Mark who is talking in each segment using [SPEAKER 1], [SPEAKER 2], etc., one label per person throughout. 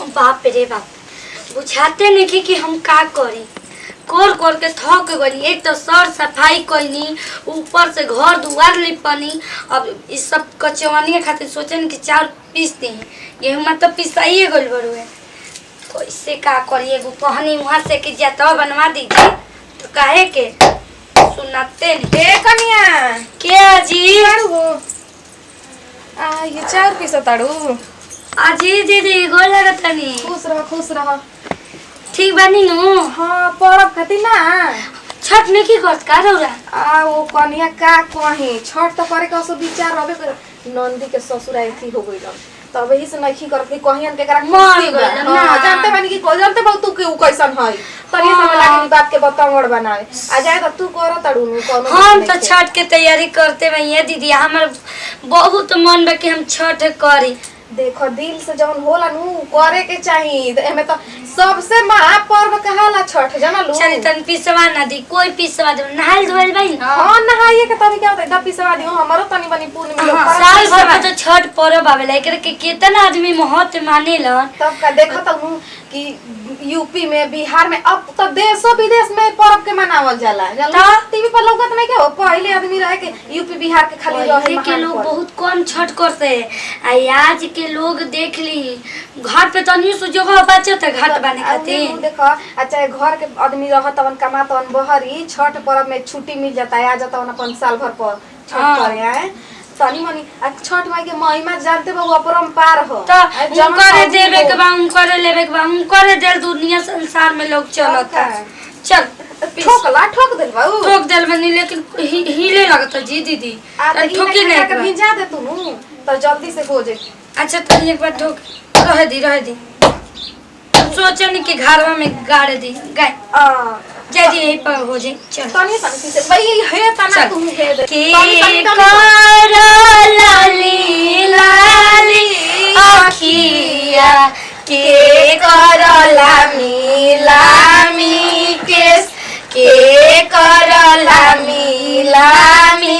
[SPEAKER 1] बाप रे बाप, बुझाते नहीं कि हम का करी। कोर कोर के थक गई। एक तो सर सफाई कईनी, ऊपर से घर दुआर लिपनी। अब इस सब कचवनी खातिर सोचन कि चाउर पीस दी। गेहूँ तो पिसाइए गल बड़ुए। कैसे का करिए? एगो कहनी वहाँ से कि जतवा बनवा दीजिए तो काहे के सुनाते नहीं।
[SPEAKER 2] कनिया
[SPEAKER 1] क्या जी?
[SPEAKER 2] ये चाउर पीसा ताड़ू।
[SPEAKER 1] अजी दीदी गोर लगत तनी।
[SPEAKER 2] खुश रह खुश रह।
[SPEAKER 1] ठीक बानी नु?
[SPEAKER 2] हाँ परब खातिर ना
[SPEAKER 1] छठ में की करत का रौरा?
[SPEAKER 2] वो कनिया का कही छठ तो करे का विचार रहे कर नंदी के ससुर ऐसी हो गइल तब ही से नहीं करत कि कहियन के करा
[SPEAKER 1] मर गइल ना।
[SPEAKER 2] जानते बानी कि जानते बा तू के उ कैसन है तनी समय लागे बात के बतावड़ बनावे आ जाए तो तू कर तड़ू कोनो।
[SPEAKER 1] हम तो छठ के तैयारी करते भैया दीदी। हमर बहुत मन बा कि हम छठ करी।
[SPEAKER 2] देखो दिल से जवन होला नु करे के चाहिए। एमे तो सबसे महापर्व कहाला छठ जाना लो।
[SPEAKER 1] चली तन पिसवा ना दी, कोई पिसवा दे। नहाल धोल भाई ना।
[SPEAKER 2] हां नहाइए के तभी क्या होता है पिसवा दियो हमरो तनी बनी पूर्ण में लोग
[SPEAKER 1] साल भर में तो छठ पर्व आवेला। एकर के कितना आदमी महत्व मानेलन।
[SPEAKER 2] तब का देखो तो कि यूपी में बिहार में अब तो देशों विदेश में पर्व के मनावल जाला। टीवी पर लोगत नहीं के पहले आदमी रहे के यूपी बिहार के खाली रहे
[SPEAKER 1] के लोग बहुत कम छठ करते हैं। आज के लोग देख ली घर पे तनी सो जगह बचत है घाट बने खातिर।
[SPEAKER 2] देखो अच्छा घर के आदमी रहत अपन कमात अपन बहरी छठ पर्व में छुट्टी मिल जाता है आ जाता है अपन साल भर पर छठ करे है तनी मनी। छठ माई के महिमा जानते बा अपरंपार हो
[SPEAKER 1] तो करे देवे के बा करे लेवे के बा करे देल दुनिया संसार में लोग चलता है। चल
[SPEAKER 2] ठोक देल बा
[SPEAKER 1] ठोक देल बनी लेकिन हिले लगत जी दीदी।
[SPEAKER 2] ठोकी नहीं के भिजा दे तू तो जल्दी से हो जाए।
[SPEAKER 1] अच्छा तो एक बार ठोक रह दी सोचनी कि घरवा में गाड़ दी गाय जल्दी यही पर हो जाए। चल
[SPEAKER 2] तनी शांति से भाई है तना तू है दे
[SPEAKER 1] के कर लाली लाली अखिया के कर लामी लामी केस के कर लामी लामी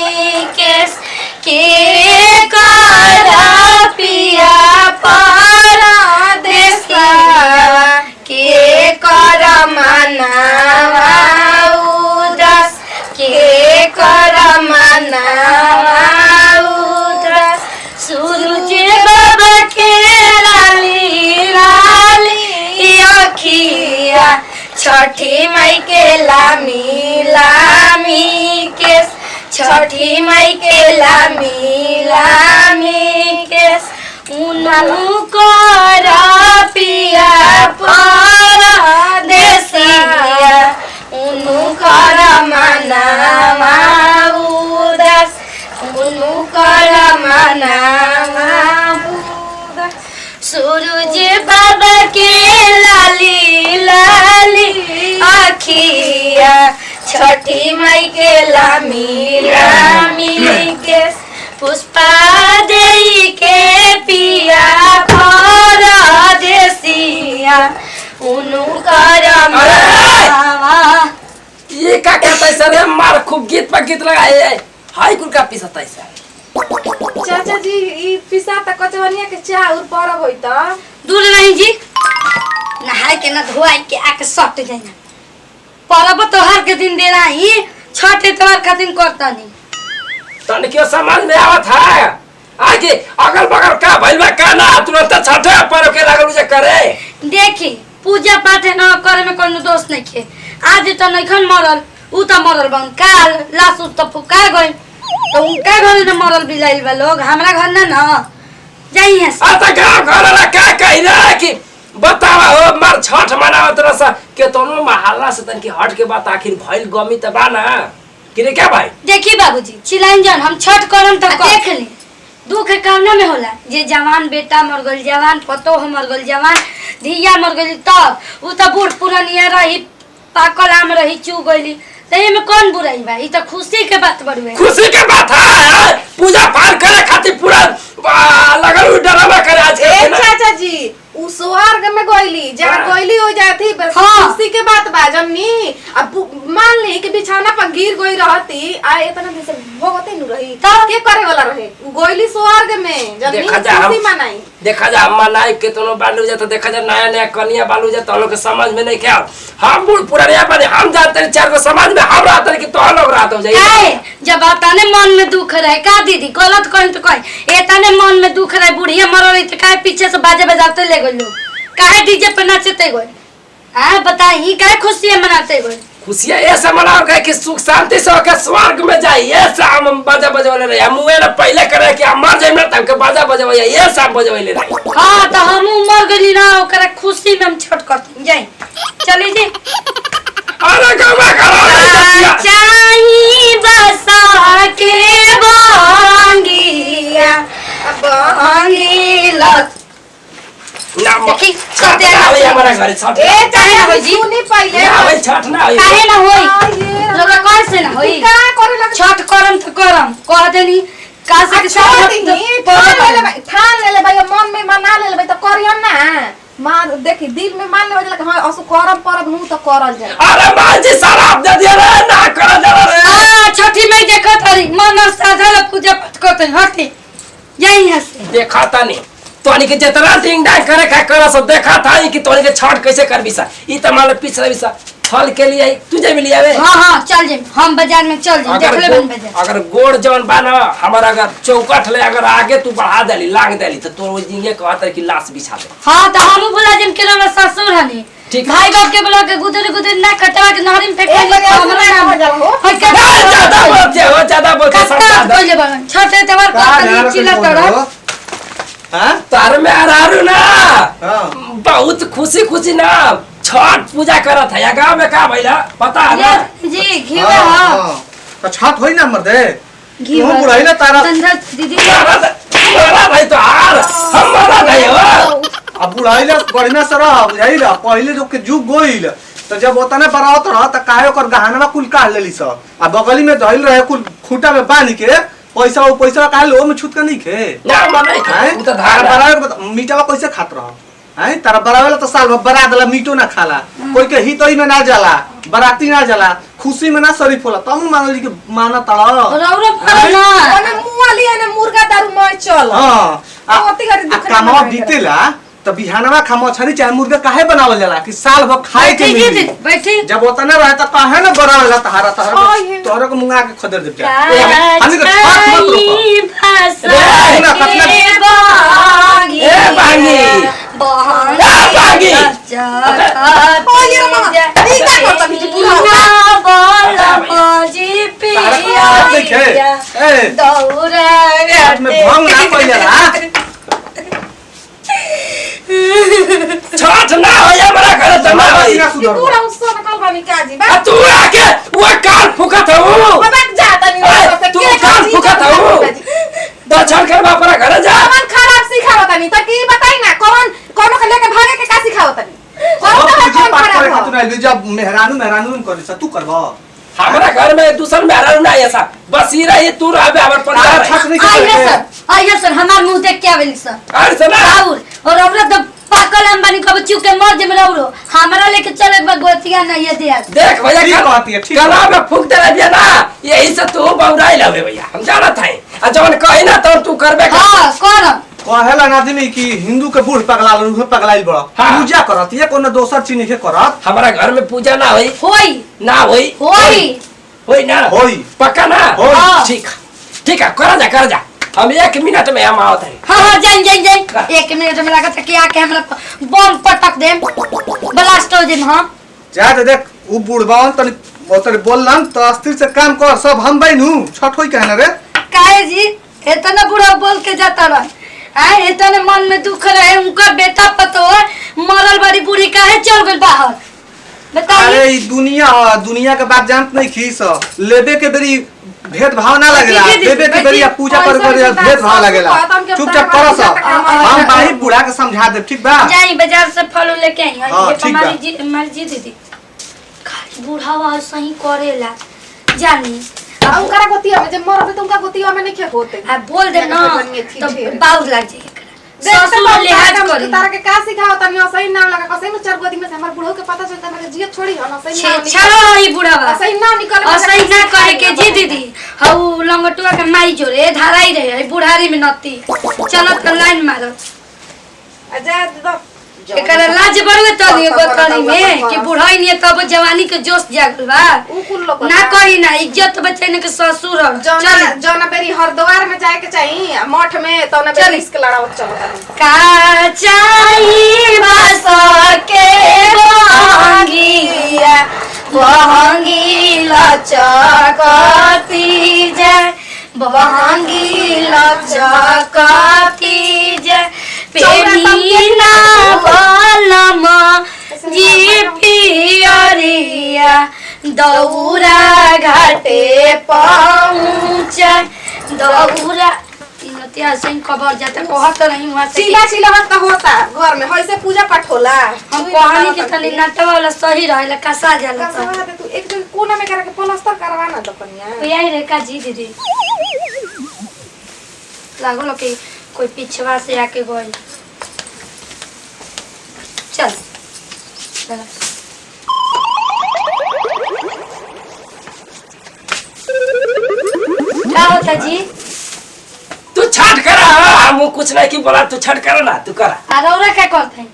[SPEAKER 1] केस के कर पिया पर देसिया के कर मनावा उदास के कर मनावा उदास सूरज बाबा के लाली लाली अखिया छठी माई के लामी लामी केस छठी माई के लामी लामी केस उनु कर पिया पर देसिया उनु कर मनावा उदास उनु कर मनावा उदास सूरज बाबा के लाली लाली अखिया छठी माई के लामी लामी केस पुष्पा देई के पिया पर देसिया उनु कर मनावा।
[SPEAKER 3] ये का कहता है सर मार खूब गीत पर गीत लगाए है हाई कुल का पिसता है सर।
[SPEAKER 2] चाचा जी ई पिसा त कचवनिया के चाउर परब होई त
[SPEAKER 1] दूर नहीं जी नहाए के ना धोआई के आके सट जाइना। परब तो हर के दिन दे रही छठ इतवार खातिर करता नहीं
[SPEAKER 3] तन के समझ में आवत है आगे अगल बगल का भइलबा का ना तुरंत छठे पर के लागल जे करे।
[SPEAKER 1] देखी पूजा पाठ न करे में कोनो दोष नहीं के। आज तो नइखन मरल उ त मरल बन काल लाश तो फुका गई तो उनका घर न मरल बिलाइल बा लोग हमरा घर ना जाई है।
[SPEAKER 3] आ त गांव घर ला का कहिना कि बतावा हो मार छठ मनावत रस के तोनो महल्ला से तन की हट के बात आखिर भइल गमी त बा ना कि रे क्या भाई।
[SPEAKER 1] देखी बाबूजी चिल्लाइन जन हम छठ करम त देख ली दुख कामना में होला जे जवान बेटा मर गइल जवान पतोह मर गइल जवान धिया मर गइल तब उ त बूढ़ पुरानिया रही पाकल आम रही चू गइली त एमे कौन बुराई बा। ई त खुशी के बात बड़ुए
[SPEAKER 3] खुशी के बात है पूजा पाठ करे खातिर पूरा लगल डरावा करे आज
[SPEAKER 2] ए चाचा जी उ स्वर्ग में गइली जहाँ
[SPEAKER 3] हाँ।
[SPEAKER 2] गइली हो जाती बस
[SPEAKER 1] हाँ।
[SPEAKER 2] खुशी के बात बा जमनी अब मान ली कि बिछौना पर गिर गई रहती आ इतना दिन से भोगते न रही
[SPEAKER 1] तो?
[SPEAKER 2] के करे वाला रहे उ गइली स्वर्ग में जमनी
[SPEAKER 3] देखा जा हम
[SPEAKER 2] खुशी मनाई
[SPEAKER 3] देखा जा हम मनाई केतनो बालू जाता देखा जा नया नया कनिया बालू जाता लोग के समझ में नहीं क्या हम बूढ़ पुरानिया बने हम जानते हैं चार को समाज में हम रहते हैं कि तो लोग रहते हो जाइए
[SPEAKER 1] काहे जब तने मन में दुख रहे का दीदी गलत कहीं तो कहीं ए तने मन में दुख रहे बुढ़िया मर रही तो काहे पीछे से बाजे बजाते ले गए लोग काहे डीजे पे नाचते गए आ बताई काहे खुशी मनाते गए
[SPEAKER 3] खुशियाँ ऐसा मनाओ गए कि सुख शांति से होकर स्वर्ग में जाइए ऐसा हम बाजा बजवले रहे हम मुए ना पहले करे कि हम मर जाए ना तब के बाजा बजवाइए ये सब बजवले रहे
[SPEAKER 1] हां तो हम मर गली ना ओकरा खुशी में हम छठ करते जाई चली जी
[SPEAKER 3] अरे गवा करो
[SPEAKER 1] चाही बसा के बांगिया बांगिला
[SPEAKER 3] ना
[SPEAKER 1] देखी,
[SPEAKER 3] छठ ना होई हमारा घरे छठ
[SPEAKER 2] ए
[SPEAKER 1] काहे ना होई जी?
[SPEAKER 2] सुनी पहले
[SPEAKER 3] ना होई छठ ना होई
[SPEAKER 1] काहे ना होई
[SPEAKER 2] ये
[SPEAKER 1] लोग कैसे ना होई
[SPEAKER 2] का करे लग
[SPEAKER 1] छठ करम तो करम कह देनी का से कि
[SPEAKER 2] छोड़
[SPEAKER 1] छठ
[SPEAKER 2] दी ठान ले भाई ठान ले भाई मन में मना ले भाई तो करियन ना मां देखी दिल में मान ले कि हां असु करम परब नु तो करल जाए
[SPEAKER 3] अरे माँ जी शराब दे दिया रे ना करा दे रे
[SPEAKER 1] हां छठी में देखत हरी मन साधा ल पूजा पाठ करते हटी यही हसे
[SPEAKER 3] देखा था नहीं तोनी के जितना डिंग डांग करे का करा सब देखा था कि तोनी के छठ कैसे कर बिसा ई त मान पिछला बिसा फल के लिए तुझे भी लिया वे
[SPEAKER 1] हां हां चल जे हम बाजार में चल जे देख ले बन बाजार
[SPEAKER 3] अगर गोड़ जवन बा ना हमारा अगर चौकट ले अगर आगे तू बढ़ा देली लाग देली तो तोर जिंगे कहत कि लाश बिछा दे
[SPEAKER 1] हां तो हम बुला जिम के ना ससुर हनी
[SPEAKER 3] ठीक
[SPEAKER 1] भाई बाप के बुला के गुदर गुदर ना कटवा के नहरी में फेंक
[SPEAKER 2] एक
[SPEAKER 1] ले
[SPEAKER 2] बजे
[SPEAKER 1] हमरा नाम
[SPEAKER 2] हो जाओ हो
[SPEAKER 1] हां क्या
[SPEAKER 3] ज्यादा बोलते हो ज्यादा बोलते समझा
[SPEAKER 1] कत्ता
[SPEAKER 3] दे
[SPEAKER 1] कोइले बन छठे तवर का चिल्ला तोड़
[SPEAKER 4] हाँ?
[SPEAKER 3] तार में आरारू ना
[SPEAKER 4] हाँ।
[SPEAKER 3] बहुत खुशी खुशी ना छठ पूजा करत है गांव में का भइला पता है ना
[SPEAKER 1] जी घी में
[SPEAKER 4] हाँ,
[SPEAKER 1] हां
[SPEAKER 4] हाँ। तो छठ होई ना मर्दे
[SPEAKER 1] घी
[SPEAKER 4] तू बुढ़ाई ना तारा
[SPEAKER 1] संध्या दीदी
[SPEAKER 3] हमारा भाई तो हार हमारा नहीं हो
[SPEAKER 4] अब बुढ़ाई ना बढ़िया सरा बुझाई ला पहले जो के जुग गोइल तो जब ओतने बरावत रह त काहे ओकर गहनवा कुल काट लेली स आ बगली में धइल रहे कुल खूंटा में बांध के पैसा काहे लो में छूट के नहीं खे
[SPEAKER 3] ना मने
[SPEAKER 4] हैं
[SPEAKER 3] उ तो
[SPEAKER 4] तारा
[SPEAKER 3] धार
[SPEAKER 4] बराबर मीठवा कैसे खात रह हैं तारा बराबर तो साल भर बरा देला मीठो ना खाला कोई के हितई में ना जाला बराती ना जाला खुशी में ना शरीफ होला तुम मानली के माना तड़
[SPEAKER 1] रौरो फल ना
[SPEAKER 2] ओने मुंह वाली है ना मुर्गा दारू मैं चल
[SPEAKER 4] हां
[SPEAKER 2] ओती घरी दुख ना
[SPEAKER 4] कामवा
[SPEAKER 2] मनावे
[SPEAKER 4] बीतेला तो बिहानवा खामो छरी चाहे मुर्गा काहे बनावल जाला कि साल भर खाए के
[SPEAKER 1] बैठी
[SPEAKER 4] मिली
[SPEAKER 1] बैठी
[SPEAKER 4] जब ओतने रहे त काहे ना बनावल तहारा
[SPEAKER 2] ओए।
[SPEAKER 4] तोहरा के मुंगा के खदर दे क्या
[SPEAKER 1] का
[SPEAKER 4] हमनी के छठ मत रोको
[SPEAKER 1] चाही बसा
[SPEAKER 3] रे,
[SPEAKER 4] ना,
[SPEAKER 1] के
[SPEAKER 4] कतना-
[SPEAKER 1] बांगिया
[SPEAKER 3] ए बांगी बांगी
[SPEAKER 2] ओ ये मामा ई का करता बिजी पूरा
[SPEAKER 4] ए छठ में भंग ना पड़ जाला
[SPEAKER 3] छठ ना हो हमारा घर तो ना होई
[SPEAKER 4] ना सुधर
[SPEAKER 2] पूरा उससे निकल बानी काजी
[SPEAKER 3] आ
[SPEAKER 2] बा
[SPEAKER 3] तू आके वो कान फुकत हो
[SPEAKER 2] बक जाता नहीं
[SPEAKER 3] तू कान फुकत हो दो छठ कर बापरा घर जा
[SPEAKER 2] कौन खराब सिखावता नहीं तो की बताई ना कौन कोनो के लेके भागे के का सिखावता नहीं कौन
[SPEAKER 4] अब
[SPEAKER 2] तो
[SPEAKER 4] पूजा
[SPEAKER 2] कौन
[SPEAKER 4] पाठ करे
[SPEAKER 2] खराब
[SPEAKER 4] खातिर आइल जब मेहरानू करे सा तू करबो
[SPEAKER 3] हमारा घर में दूसर मेहरारू ना ऐसा बस ही रही तू रहबे हमर परिवार
[SPEAKER 4] छठ नहीं
[SPEAKER 1] आइए
[SPEAKER 4] करे
[SPEAKER 1] सर आइए सर हमार मुंह देख के आवेली सर
[SPEAKER 3] अरे सुना
[SPEAKER 1] राउर और औरत तो पाकल हम बनी कब चुप के मर जे राउरो हमरा लेके चले गोतिया ना ये दे
[SPEAKER 3] देख भैया
[SPEAKER 4] ठीक कहती है, ठीक है।
[SPEAKER 3] कला में फूक दे रही ना यही से तू बौराई लवे भैया हम जानत है आ जवन कही ना तो तू करबे कर
[SPEAKER 1] हां करम
[SPEAKER 4] कहेला ना आदमी कि हिंदू के बूढ़ पगलाल रूह पगलाइल बड़ा
[SPEAKER 3] हाँ।
[SPEAKER 4] पूजा करत ये कोनो दोसर चीज नहीं करत
[SPEAKER 3] हमारा घर में पूजा ना होई
[SPEAKER 1] होई
[SPEAKER 3] ना होई होई ना
[SPEAKER 4] होई
[SPEAKER 3] पक्का ना
[SPEAKER 4] होई।
[SPEAKER 1] हाँ।
[SPEAKER 3] ठीक है कर जा हम 1 मिनट में हम आवत है
[SPEAKER 1] हां जाइन एक मिनट में लागत कि आके हमरा बम पटक देम ब्लास्ट हो जेम हां
[SPEAKER 4] जा दे देख उ बूढ़बावन तनी ओतरे बोललन तो अस्थिर से काम कर सब हम बैनू छठ होई कहना रे
[SPEAKER 1] काहे जी इतना बुरा बोल के जाता रह आए इतने मन में दुख रहे उनका बेटा पतो मरल बड़ी बूढ़ी काहे चल गई बाहर
[SPEAKER 4] अरे
[SPEAKER 1] बताइए
[SPEAKER 4] ई दुनिया के बात जानत नहीं खीस लेबे के बेरी भेदभाव ना लगेला
[SPEAKER 1] जी, जी,
[SPEAKER 4] देबे के बेरी पूजा कर बेरी भेदभाव लगेला चुपचाप करो सब हम बाही बूढ़ा के समझा दे ठीक बा
[SPEAKER 1] जाई बाजार से फल लेके आई
[SPEAKER 4] हाँ,
[SPEAKER 1] ये
[SPEAKER 4] ठीक बा।
[SPEAKER 1] हमारी जी दीदी खाली बूढ़ावा सही करेला जानी
[SPEAKER 2] अब उनका गोतिया में जब मरबे तो उनका गोतिया में नहीं खे होते
[SPEAKER 1] आ बोल दे ना
[SPEAKER 2] जाने बनिए, ठीक
[SPEAKER 1] तो
[SPEAKER 2] है।
[SPEAKER 1] बाउर लग जाए एकरा ससुर लिहाज करी
[SPEAKER 2] तारा के का सिखाओ तनी असही नाम लगा कसई में 4 गोदी में से हमर बुढ़ऊ के पता चलता हमरा जिया छोड़ी हन असही नाम
[SPEAKER 1] छेछा ई बुढ़ावा
[SPEAKER 2] असही नाम निकल
[SPEAKER 1] असही ना करे के जी दीदी हऊ लंगटुआ के माई जोरे धाराई रहे बुढ़ारी में नती चलत के लाइन मारत
[SPEAKER 2] आजा
[SPEAKER 1] एकरा लाज बड़वे तनी गोतनी में कि बुढ़ाई नहीं तब जवानी के जोश जागल बा
[SPEAKER 2] उ कुल लोग
[SPEAKER 1] ना कही ना इज्जत बचाने के ससुर
[SPEAKER 2] जौना बेरी हरद्वार में जाए के चाहिए मठ में तो ना बेरी इसके लड़ावत चलो
[SPEAKER 1] का चाही बस के बहंगिया बहंगी लचकती जाए बहंगी लचकती जाए पेनीना बलम जी पियरिया दौरा घाटे पहुँचा दौरा इनतिया से खबर जाता कहत नहीं हुआ
[SPEAKER 2] चिल्ला चिल्ला मत होता घर में होइसे पूजा पाठ होला
[SPEAKER 1] हम कहानी के तनी नाटक वाला सही रहेला कसा जाला
[SPEAKER 2] का सवाल तू एक दिन कोना में करा के प्लास्टर करवाना तो कनिया
[SPEAKER 1] यही रे का जी दीदी लागो कि कोई पिछवा से आके गई चल चल क्या होता जी
[SPEAKER 3] तू छठ करा हम कुछ नहीं की बोला तू छठ करा ना तू करा
[SPEAKER 1] अरौरा क्या करते हैं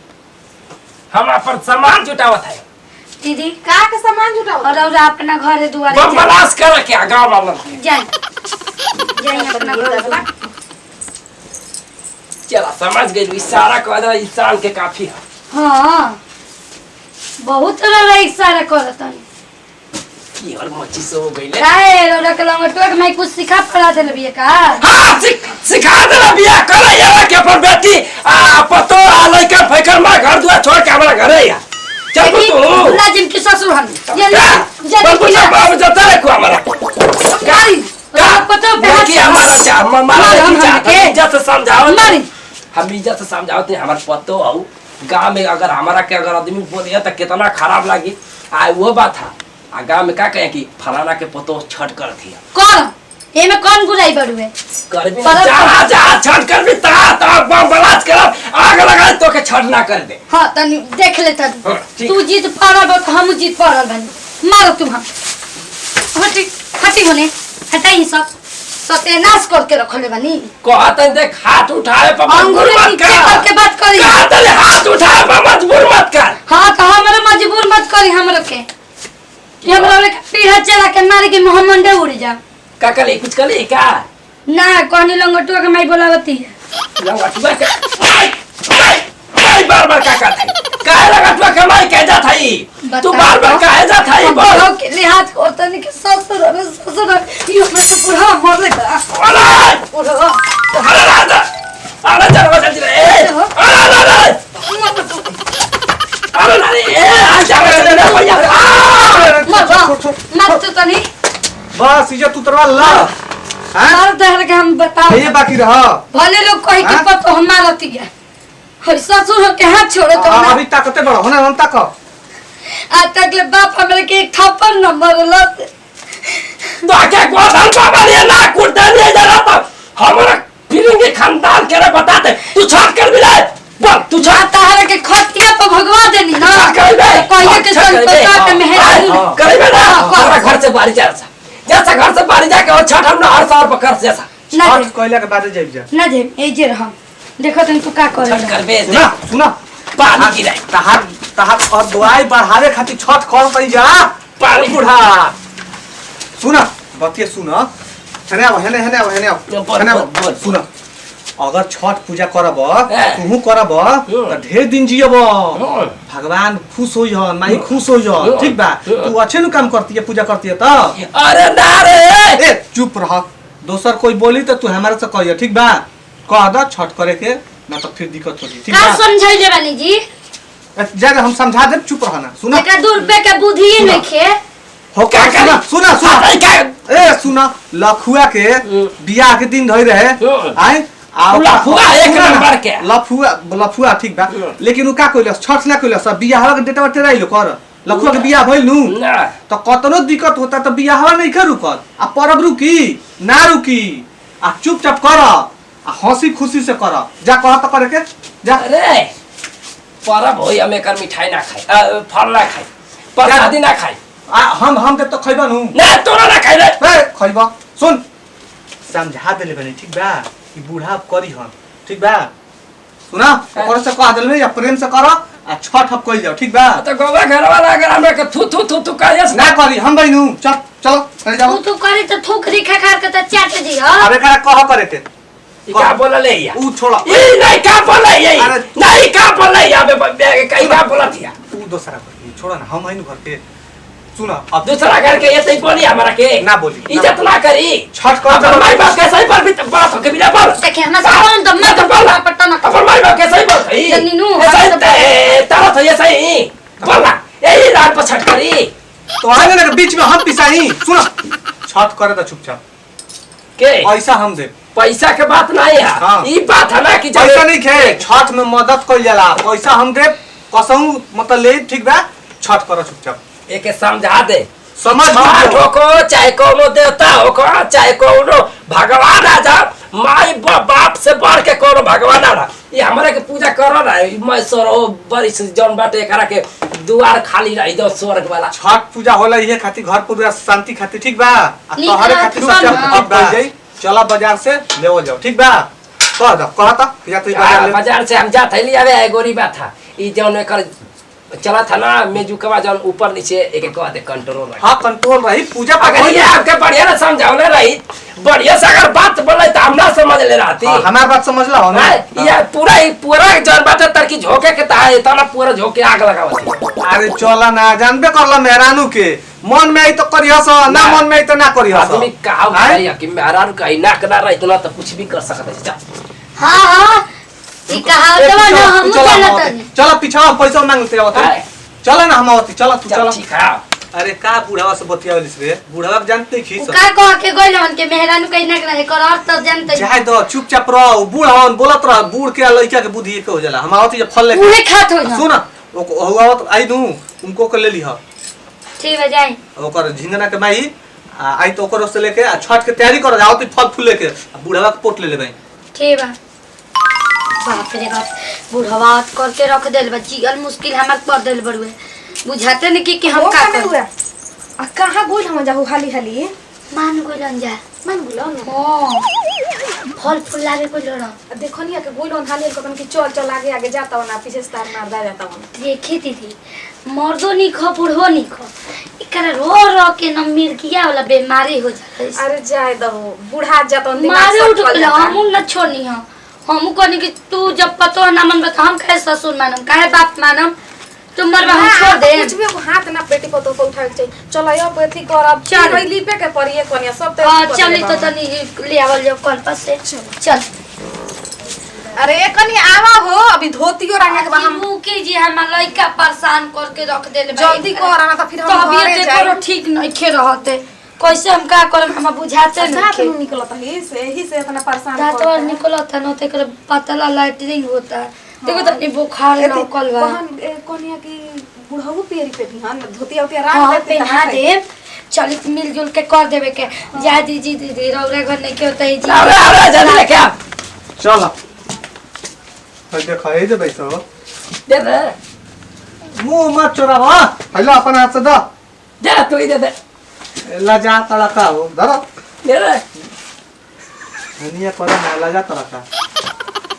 [SPEAKER 3] हम अपन सामान जुटावत है
[SPEAKER 1] दीदी
[SPEAKER 2] का के सामान जुटाओ
[SPEAKER 1] अरौरा अपना घर है दुआरे
[SPEAKER 3] बम बलास कर के गांव वाला
[SPEAKER 1] जाए जाए अपना घर
[SPEAKER 3] चला समझ गई इशारा कर दे इंसान के काफी है
[SPEAKER 1] हाँ बहुत रौरा इशारा करत है
[SPEAKER 3] की और मच्छी से हो गई ले
[SPEAKER 1] काहे रौरा के लंगटुआ के मैं कुछ सिखा पढ़ा देले बिया का
[SPEAKER 3] हां सिखा दे बिया कर यार के अपन बेटी पतो लइका फैकर मार घर दुआ छोड़ के हमरा घरे आ चल तू
[SPEAKER 1] लाजिम की ससुर हम ये
[SPEAKER 3] बाबू बाबू जता रे को हमरा
[SPEAKER 1] गाड़ी
[SPEAKER 3] का
[SPEAKER 1] पतो पे
[SPEAKER 3] कि हमारा जा मारा के इज्जत से समझाओ
[SPEAKER 1] मारी
[SPEAKER 3] हम इज्जत से समझाओ ते हमार पतो आऊ गांव में अगर हमारा के अगर आदमी बोलिए तो कितना खराब लगी आ वो बात है आ गांव में का कहे कि फलाना के पतो छठ कर दिया
[SPEAKER 1] कौन ए में कौन बुराई बड़ुए
[SPEAKER 3] करबी जा जा छठ करबी ता बम बलाच कर आग लगा तो के छठ ना कर दे
[SPEAKER 1] हां तनी देख ले तू
[SPEAKER 3] हाँ, ठीक।
[SPEAKER 1] तू जीत पारब तो हम जीत पारब बनी मारो तुम हम हटी हटी होने हटाई सब सत्यानाश करके रखले बनी
[SPEAKER 3] कहत देख हाथ उठाए पर
[SPEAKER 1] अंगूर
[SPEAKER 3] मजबूर मत
[SPEAKER 1] नीचे
[SPEAKER 3] कर
[SPEAKER 1] करके बात करी
[SPEAKER 3] कहत हाथ उठाए पर मजबूर मत कर
[SPEAKER 1] हां तो हमरा मजबूर मत करी हमरा के कि हमरा के पीढ़ा चला के मारे के मोहम्मद उड़ जा
[SPEAKER 3] का कले कुछ कले का
[SPEAKER 1] ना कहनी लंगटुआ के माई बोलावती है
[SPEAKER 3] लंगटुआ के आई बार बार का कहत काहे लंगटुआ के माई कह जात हई तू बार बार काहे जात हई बोल
[SPEAKER 1] बोलो के लिहाज करता नहीं कि ससुर यो मैं तो पूरा मर लेगा
[SPEAKER 3] अरे
[SPEAKER 1] पूरा
[SPEAKER 3] अरे राजा अरे चलो जल्दी रे अरे ए आ जा रे भैया
[SPEAKER 1] मत तो नहीं
[SPEAKER 4] बस इज्जत उतरवा ला हैं
[SPEAKER 1] मार दहर के हम बताओ
[SPEAKER 4] ये बाकी रह
[SPEAKER 1] भले लोग कहे कि
[SPEAKER 4] हाँ?
[SPEAKER 1] पतो हमारा तिया होय ससुर के हाथ छोड़े तो
[SPEAKER 4] अभी ताकते बड़ा होने हम ताक
[SPEAKER 1] आज तक ले बाप हमरे के एक थप्पड़ नंबर लत
[SPEAKER 3] तो क्या गोधन बाबा ने ना कुर्ता ले जा रहा था हमारा फिलिंग के खानदान के रे बताते तू छाट कर भी ले बोल तू छाट
[SPEAKER 1] जाता है के खटिया पे भगवा देनी ना
[SPEAKER 3] कर बे
[SPEAKER 1] कहिए के संपत्ति के मेहर
[SPEAKER 3] कर बे ना हमारा घर से बाहर जा जैसा घर से बाहर जाके और छठ हम ना हर साल पकड़ जैसा
[SPEAKER 1] ना
[SPEAKER 4] छठ कोयला के बाद जाइब जा
[SPEAKER 1] ना जे ए जे रह देखो तन तू का करे
[SPEAKER 3] छठ कर बे
[SPEAKER 4] सुना सुना
[SPEAKER 3] पानी गिराई
[SPEAKER 4] तहार और दुआई बढ़ावे खातिर छठ कर पई जा
[SPEAKER 3] पानी
[SPEAKER 4] बूढ़ा सुना बतिया सुना हने अब हने हने अब हने अब
[SPEAKER 3] बोल,
[SPEAKER 4] हने
[SPEAKER 3] बोल,
[SPEAKER 4] अब
[SPEAKER 3] बोल।
[SPEAKER 4] सुना अगर छठ पूजा करब
[SPEAKER 3] हाँ।
[SPEAKER 4] तू करब त ढेर दिन जियब
[SPEAKER 3] हाँ।
[SPEAKER 4] भगवान खुश होई हन माई खुश होई हन ठीक बा तू अच्छे नु काम करती है पूजा करती है त
[SPEAKER 3] अरे ना रे
[SPEAKER 4] ए चुप रह दोसर कोई बोली तो तू हमारे से कहिए ठीक बा कह द छठ करे के ना तो फिर दिक्कत होगी ठीक
[SPEAKER 1] का
[SPEAKER 4] बा
[SPEAKER 1] समझाइले बानी जी
[SPEAKER 4] जरा हम समझा दे चुप रहना सुना
[SPEAKER 1] एकरा 2 रुपए के बुद्धि
[SPEAKER 4] सुना।
[SPEAKER 1] नहीं खे
[SPEAKER 4] हो
[SPEAKER 3] क्या
[SPEAKER 4] सुना
[SPEAKER 3] करी?
[SPEAKER 4] सुना सुना
[SPEAKER 3] अरे क्या
[SPEAKER 4] ए सुना लखुआ के बियाह के दिन धई रहे आए
[SPEAKER 3] लफुआ एक नंबर के।
[SPEAKER 4] लफुआ ठीक बा
[SPEAKER 3] हम्म।
[SPEAKER 4] लेकिन उ का कइलस छठ ना कइलस बियाह के डेटवा टेराइलो कर लखुआ के बियाह भइल नु
[SPEAKER 3] ना
[SPEAKER 4] तो कतनो दिक्कत होता तो बियाहवा नहीं कर रुकत आ परब रुकी ना रुकी आ चुपचाप कर आ हंसी खुशी से कर जा कह तो करे के जा
[SPEAKER 3] अरे परब होई हमें कर मिठाई ना खाई फल ना खाई प्रसादी ना खाई
[SPEAKER 4] हम के तो खइबन हूं
[SPEAKER 3] ना तोरा ना खाई रे
[SPEAKER 4] खइबा सुन समझा देले बने ठीक बा कि बूढ़ा करी हम ठीक बा सुना और से कह देले या प्रेम से कर आ छठ हम कइल जाओ ठीक बा
[SPEAKER 3] तो गोवा घर वाला अगर हमरा के थू थू थू थू कहस
[SPEAKER 4] ना करी हम बइनू चल चलो चल जाओ
[SPEAKER 1] तू करे तो थूक रिखा खार के तो चाट दी हां
[SPEAKER 4] अबे करा कह करे के
[SPEAKER 3] ई का बोला ले या
[SPEAKER 4] ऊ छोड़ा
[SPEAKER 3] ई नहीं का बोला ये
[SPEAKER 4] अरे
[SPEAKER 3] नहीं का बोला या बे कई का बोला थिया
[SPEAKER 4] ऊ दूसरा कर छोड़ा ना हम हइन घर के सुना अब
[SPEAKER 3] दूसरा घर के ऐसे ही बोली हमरा के
[SPEAKER 4] ना बोली
[SPEAKER 3] इज्जत ना करी
[SPEAKER 4] छठ कर
[SPEAKER 3] अपन माई बाप के सही पर भी बात हो के बिना बोल
[SPEAKER 1] देखे हमरा सावन तो मैं तो बोला पट्टा ना
[SPEAKER 3] अपन माई बाप के सही बोल सही
[SPEAKER 1] जन्नीनू,
[SPEAKER 3] तारा तो ये सही बोला यही रात पर छठ करी
[SPEAKER 4] तो आगे ना बीच में हम पिसाई सुना छठ करे तो चुपचाप
[SPEAKER 3] के
[SPEAKER 4] पैसा हम दे
[SPEAKER 3] पैसा के बात नहीं है
[SPEAKER 4] हाँ।
[SPEAKER 3] ई बात है ना कि जब
[SPEAKER 4] पैसा नहीं खे छठ में मदद कइल जाला पैसा हम दे कसम मतलब ले ठीक बा छठ करो चुपचाप
[SPEAKER 3] एके समझा दे
[SPEAKER 4] समझ
[SPEAKER 3] माँ
[SPEAKER 4] लो
[SPEAKER 3] ठोको चाहे कोनो देवता होको चाहे कोनो भगवान आ जा माई बाप से बढ़ के कोनो भगवान आ रहा ये हमारे के पूजा करो ना मैं सरो बड़ी से जौन बाटे एकरा के दुआर खाली रही दो स्वर्ग वाला
[SPEAKER 4] छठ पूजा होला ये खातिर घर पूरा शांति खातिर ठीक बा आ
[SPEAKER 1] नीक
[SPEAKER 4] तोहरे
[SPEAKER 1] बात
[SPEAKER 4] खातिर
[SPEAKER 1] सुन
[SPEAKER 4] चुपचाप
[SPEAKER 1] ना।
[SPEAKER 4] अब बैठ जाई चला बाजार से लेवल जाओ ठीक बा कह दो कह ता या तो बाजार ले
[SPEAKER 3] बाजार से हम जात है लिया आवे गोरी बात था ई जौन एकर चला था ना मेजुकवा जौन ऊपर नीचे एक कह दे कंट्रोल रही
[SPEAKER 4] हां कंट्रोल रही पूजा पाठ
[SPEAKER 3] अगर ये आपके बढ़िया ना समझावले रही बढ़िया से अगर बात बोले तो हम ना समझ ले रहती
[SPEAKER 4] हमार बात समझ ला हो ना
[SPEAKER 3] ये पूरा जौन बात है तर की झोंके के ता है तना पूरा झोंके आग लगावती
[SPEAKER 4] अरे चला ना जानबे करला मेहरानू के मन में आई तो करिहस ना मन में आई तो ना करिहस
[SPEAKER 3] आदमी कहा है कि मेहरारू का नाक ना रही तो कुछ भी कर सकते हैं
[SPEAKER 1] हां हां ई कहावत ना हम चलत
[SPEAKER 4] चला पीछा पैसा मांगते आवत चला ना हम आवत चला तू चला
[SPEAKER 3] ठीक है
[SPEAKER 4] अरे का बुढ़ावा से बतियावलिस रे बुढ़ावा जानते खीस
[SPEAKER 1] का कह के गइलन के मेहरानू कहीं ना रहे कर और तो जानते
[SPEAKER 4] चाहे दो चुपचाप रहो बूढ़ावन बोलत रह बूढ़ के लड़का के बुद्धि एक हो जाला हम आवत जे फल
[SPEAKER 1] पूरे
[SPEAKER 4] लेके
[SPEAKER 1] खात हो ना
[SPEAKER 4] सुन ओ आवत आई दू उनको के ले लीह
[SPEAKER 1] ठीक है जाए
[SPEAKER 4] ओकर झिंगना के माई आई तो ओकर से लेके छठ के तैयारी कर जाओ ती फल फूल लेके बुढ़ावा के पोट ले लेबे
[SPEAKER 1] ठीक बा बाप रे बाप बुढ़वा करके रख देल बा जीवन मुश्किल हमर कर देल बड़ुए बुझाते नहीं कि हम का
[SPEAKER 2] में
[SPEAKER 1] कर
[SPEAKER 2] हुआ आ कहां गोल हम जाहु हाली हाली
[SPEAKER 1] मान गइलन जा
[SPEAKER 2] मन गुलन
[SPEAKER 1] हां फल फूल लागे कोई लड़ा
[SPEAKER 2] देखो नहीं के गोल हाली को कि चल चल आगे आगे जाता ना पीछे से तार मार दा जाता हूं
[SPEAKER 1] देखी दीदी मर्दो नहीं खो बूढ़ो नहीं खो इकर रो रो के न मिर्गिया वाला बीमारी हो जाए
[SPEAKER 2] अरे जाए दो बूढ़ा जाता
[SPEAKER 1] मारे उठ के हम न छोड़नी हम कहनी कि तू जब पतो ना मन बता हम काहे ससुर मानम काहे बाप मानम तुम मरवा हम छोड़ दे
[SPEAKER 2] कुछ भी हाथ ना पेटी पतो को उठा के चलो यो पेथी करब
[SPEAKER 1] चल।
[SPEAKER 2] पहली पे के परिए कोनिया सब तो
[SPEAKER 1] हां चली तो तनी ले आवल जो कल पास से चल
[SPEAKER 2] अरे कनी आवा हो अभी धोतियो रंगे के हम
[SPEAKER 1] मुकी जी हम लइका परेशान करके रख देले
[SPEAKER 2] जल्दी कर ना तो फिर हम
[SPEAKER 1] तबियत
[SPEAKER 2] घरे
[SPEAKER 1] देखो
[SPEAKER 2] जाए
[SPEAKER 1] ठीक नहीं खे रहते कैसे हम का करम हम बुझाते
[SPEAKER 2] दांत
[SPEAKER 1] नहीं
[SPEAKER 2] नहीं निकलत ही से इतना परेशान
[SPEAKER 1] दांत और निकलता न ते कर पतला लाइटिंग होता देखो तनी बुखार न कल बा
[SPEAKER 2] बहन कोनिया की बुढ़ऊ पेरी पे भी हां धोतिया उतिया राख
[SPEAKER 1] हां
[SPEAKER 2] देते
[SPEAKER 1] पहना दे चल मिलजुल के कर देवे के जा दीदी दीदी रौरे घर नहीं के होता है जी
[SPEAKER 3] अरे जल्दी लेके आ
[SPEAKER 4] चल हई देख ए जे बैसो
[SPEAKER 3] दे दे
[SPEAKER 4] मुंह मत चोरावा हल्ला अपन हाथ से द
[SPEAKER 3] दे तू ही दे दे
[SPEAKER 4] लजा तड़का हो धरो
[SPEAKER 3] दे दे
[SPEAKER 4] हनिया पर ना लजा तड़का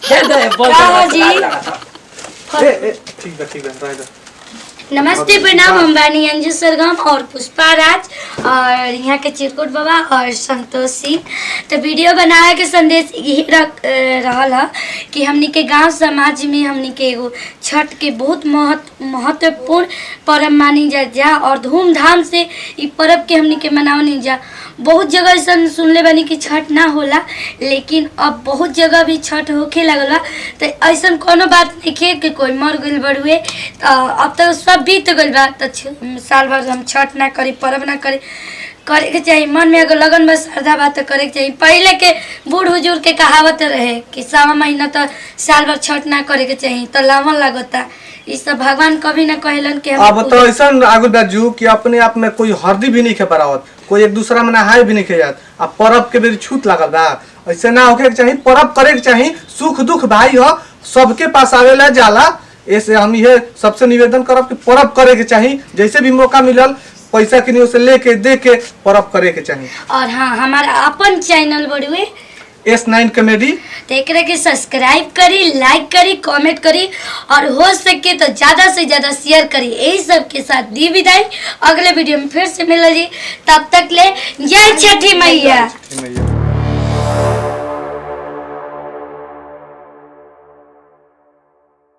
[SPEAKER 3] दे दे बोल
[SPEAKER 1] राव जी।
[SPEAKER 4] ए ठीक है रह जा
[SPEAKER 1] नमस्ते प्रणाम हम बानी अंजू सरगम और पुष्पा राज और यहाँ के चिरकुट बाबा और संतोष सिंह तो वीडियो बनाए के संदेश यही रहल है कि हमनी के गांव समाज में हमनी के एगो छठ के बहुत महत्वपूर्ण पर्व मानी जा और धूमधाम से ई पर्व के हमनी के मनावनी जा बहुत जगह ऐसा सुनले बानी कि छठ ना होला लेकिन अब बहुत जगह भी छठ होखे लगल बा तो ऐसा कोनो बात नहीं खे कि कोई मर गइल बड़ुए अब तो सब बीत गइल बा तो साल भर हम छठ ना करी पर्व ना करी करे के चाहिए मन में अगर लगन में श्रद्धा बात तो करे के चाहिए पहले के बूढ़ बुजुर्ग के कहावत रहे कि सावा महीना तो साल भर छठ ना करे के चाहिए तो लावन लगता इस सब भगवान कभी ना कहलन कि
[SPEAKER 4] अब तो ऐसा आगु बाजू कि अपने आप में कोई हरदी भी नहीं खे पावत कोई एक दूसरा में नहाए भी नहीं खे जात अब पर्व के बेरी छूट लागल बा ऐसे ना होके चाहिए, पर्व करे के चाहिए। सुख दुख भाई हो सबके पास आवेला जाला। ऐसे हम ये सबसे निवेदन करब कि पर्व करे के चाहिए, जैसे भी मौका मिलल पैसा के नहीं से लेके दे के पर्व करे के चाहिए।
[SPEAKER 1] और हाँ, हमारा अपन चैनल बड़ुए
[SPEAKER 4] S9 कॉमेडी,
[SPEAKER 1] तो एकरा के सब्सक्राइब करी, लाइक करी, कमेंट करी और हो सके तो ज्यादा से ज्यादा शेयर करी। यही सब के साथ दी विदाई। अगले वीडियो में फिर से मिलल जी, तब तक ले जय छठी मैया।